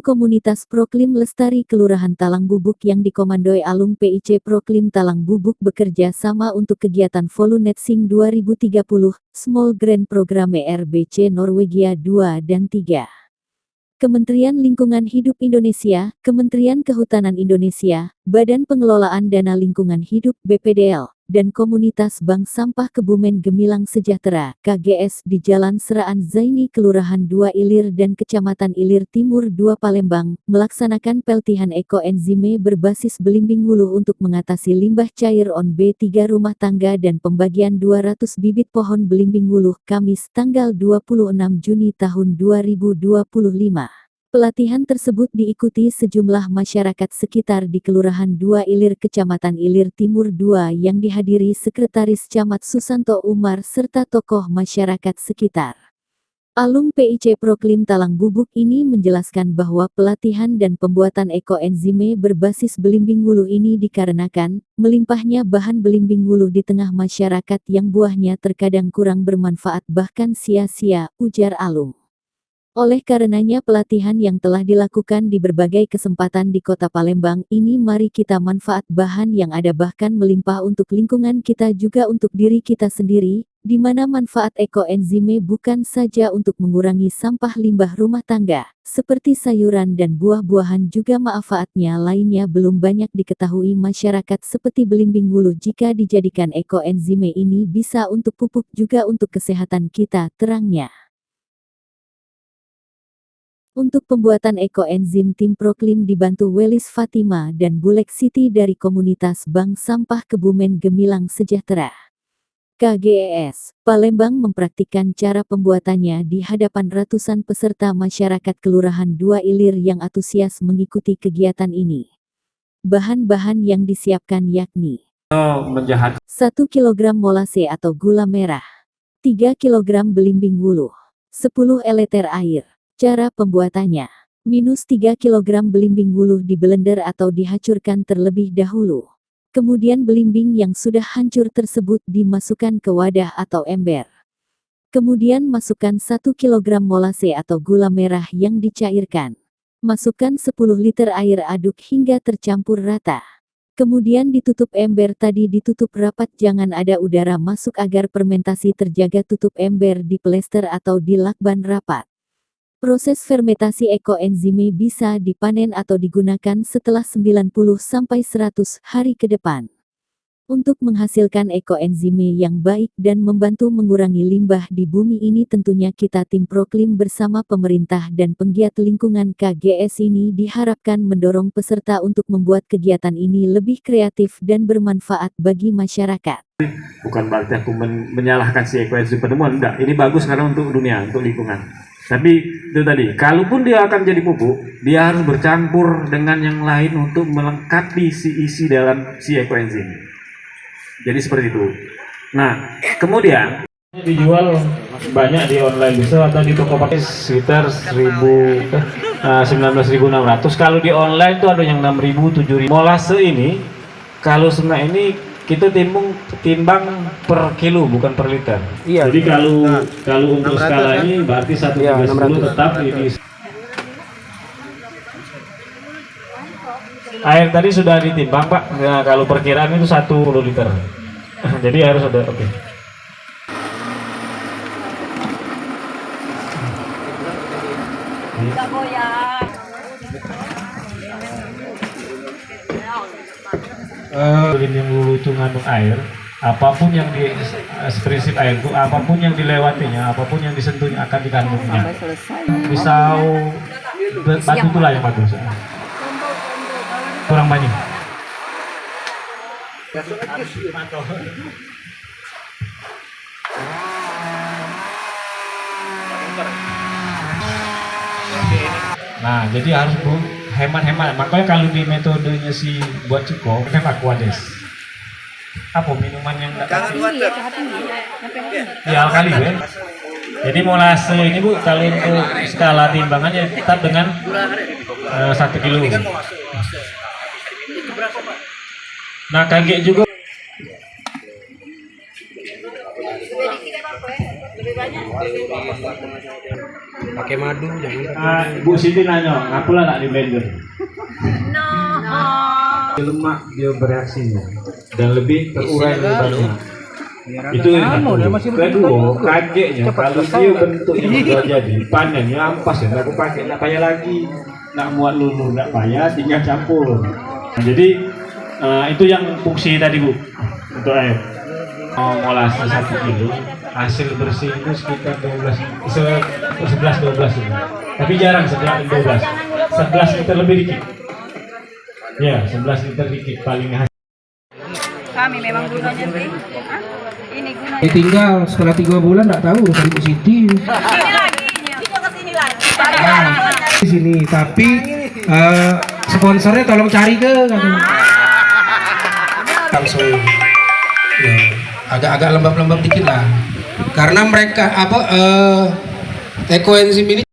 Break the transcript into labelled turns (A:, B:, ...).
A: Komunitas Proklim Lestari Kelurahan Talang Bubuk yang dikomandoi Alum PIC Proklim Talang Bubuk bekerja sama untuk kegiatan Volunetsing 2030, Small Grant Program RBC Norwegia 2 dan 3. Kementerian Lingkungan Hidup Indonesia, Kementerian Kehutanan Indonesia, Badan Pengelolaan Dana Lingkungan Hidup BPDL, dan Komunitas Bank Sampah Kebumen Gemilang Sejahtera KGS di Jalan Seraan Zaini Kelurahan 2 Ilir dan Kecamatan Ilir Timur 2 Palembang, melaksanakan peltihan ekoenzime berbasis belimbing wuluh untuk mengatasi limbah cair on B3 rumah tangga dan pembagian 200 bibit pohon belimbing wuluh Kamis tanggal 26 Juni tahun 2025. Pelatihan tersebut diikuti sejumlah masyarakat sekitar di Kelurahan 2 Ilir Kecamatan Ilir Timur 2 yang dihadiri Sekretaris Camat Susanto Umar serta tokoh masyarakat sekitar. Alum PIC Proklim Talang Bubuk ini menjelaskan bahwa pelatihan dan pembuatan ekoenzime berbasis belimbing wuluh ini dikarenakan melimpahnya bahan belimbing wuluh di tengah masyarakat yang buahnya terkadang kurang bermanfaat bahkan sia-sia, ujar Alum. Oleh karenanya pelatihan yang telah dilakukan di berbagai kesempatan di Kota Palembang ini mari kita manfaat bahan yang ada bahkan melimpah untuk lingkungan kita juga untuk diri kita sendiri, di mana manfaat ekoenzime bukan saja untuk mengurangi sampah limbah rumah tangga, seperti sayuran dan buah-buahan juga manfaatnya lainnya belum banyak diketahui masyarakat seperti belimbing wuluh jika dijadikan ekoenzime ini bisa untuk pupuk juga untuk kesehatan kita, terangnya. Untuk pembuatan ekoenzim tim Proklim dibantu Welis Fatima dan Bulek Siti dari Komunitas Bank Sampah Kebumen Gemilang Sejahtera. KGS, Palembang mempraktikkan cara pembuatannya di hadapan ratusan peserta masyarakat Kelurahan 2 Ilir yang antusias mengikuti kegiatan ini. Bahan-bahan yang disiapkan yakni 1 kg molase atau gula merah, 3 kg belimbing wuluh, 10 liter air. Cara pembuatannya, -3 kg belimbing wuluh di blender atau dihancurkan terlebih dahulu. Kemudian belimbing yang sudah hancur tersebut dimasukkan ke wadah atau ember. Kemudian masukkan 1 kg molase atau gula merah yang dicairkan. Masukkan 10 liter air aduk hingga tercampur rata. Kemudian ditutup ember tadi ditutup rapat jangan ada udara masuk agar fermentasi terjaga tutup ember di plester atau di lakban rapat. Proses fermentasi ekoenzime bisa dipanen atau digunakan setelah 90-100 hari ke depan. Untuk menghasilkan ekoenzime yang baik dan membantu mengurangi limbah di bumi ini tentunya kita tim Proklim bersama pemerintah dan penggiat lingkungan KGS ini diharapkan mendorong peserta untuk membuat kegiatan ini lebih kreatif dan bermanfaat bagi masyarakat.
B: Bukan berarti aku menyalahkan si ekoenzim penemuan, enggak. Ini bagus karena untuk dunia, untuk lingkungan. Tapi itu tadi, kalaupun dia akan jadi pupuk, dia harus bercampur dengan yang lain untuk melengkapi si isi dalam si ekoenzim. Jadi seperti itu. Nah, kemudian dijual banyak di online bisa atau di toko pakai sekitar 19.600. Kalau di online tuh ada yang 6.000, 7.000. Molase ini, kalau setengah ini kita timbang per kilo bukan per liter. Iya. Jadi kalau untuk skala ini berarti 1,30 tetap ini. Air tadi sudah ditimbang Pak. Nah, kalau perkiraan itu 1 liter. Jadi harus ada oke. Yang dulu itu ngandung air, apapun yang di prinsip air itu, apapun yang dilewatinya, apapun yang disentuhnya akan dikandungnya. Pisau batu itulah yang bagus. Kurang banyak. Nah, jadi harus hemat-hemat. Makanya kalau di metodenya si buat cukup, pakai Aquades. Apa minuman yang enggak ya alkali ya. Jadi molase ini Bu, kalau untuk skala timbangannya tetap dengan 1 kilo. Nah, kaget juga.
C: Pakai madu jangan.
B: Bu Siti nanya, ngapalah nak di blender? Lemak dia bereaksinya dan lebih terurai lebih banyak. Itu yang kedua, kagetnya kalau dia bentuknya sudah jadi panennya ampas ya, aku pakai nak payah lagi, nak muat lulu nak payah, tinggal campur. Nah, jadi itu yang fungsi tadi Bu untuk air. Molase 1 kilo, hasil bersih itu sekitar 11-12 ini. Tapi jarang 12. 11 liter lebih dikit. Ya, 11 liter dikit paling hasil.
D: Kami memang gunanya sih. Ini gunanya.
C: Tinggal setelah 3 bulan nggak tahu urusan Bu Siti.
D: Ini lagi. Kita kesini lagi.
C: Di sini, tapi sponsornya tolong cari ke langsung. Ya, agak-agak lembab-lembab dikit lah. Karena mereka ekoenzim ini